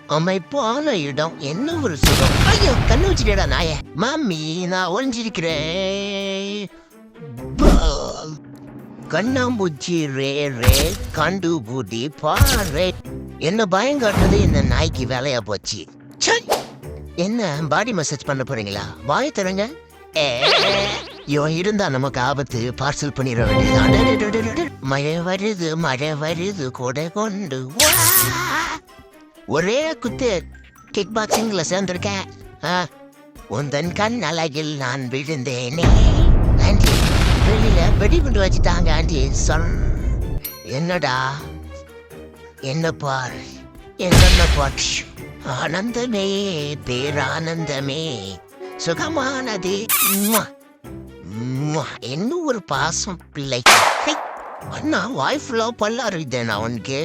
அமைப்பான இடம் என்ன ஒரு சுகம். ஐயோ கண்ணு வச்சுட்டேடா நாய. மாமி நான் ஒழிஞ்சிருக்கிறேன். கண்ணாம்பூச்சி ரே ரே கண்டுபூடி பாரு. என்ன பயம் காட்டுறது இந்த நாய்க்கு வேலையா போச்சு. ச்சை. என்ன பாடி மசாஜ் பண்ண போறீங்களா? வாய் தரங்க. இருந்தா நமக்கு ஆபத்து. பார்சல் பண்ணிட வேண்டியது. மழை வருது கொடை கொண்டு வா. ஒரே குத்து கிக் பாக்ஸிங்ல சேர்ந்திருக்கேன். உந்தன் கண் அழகில் நான் விழுந்தேனே. ஆண்டி வெளியில வெடிகுண்டு வச்சுட்டாங்க ஆண்டி. சொல் என்னடா என்ன பார் என்ன பார். ஆனந்தமே பேரானந்தமே சுகமானது. என்ன ஒரு பாசம் பிள்ளை. அண்ணா வாய் ஃபுல்லா பல்லா இருக்குதேண்ணா அவனுக்கு.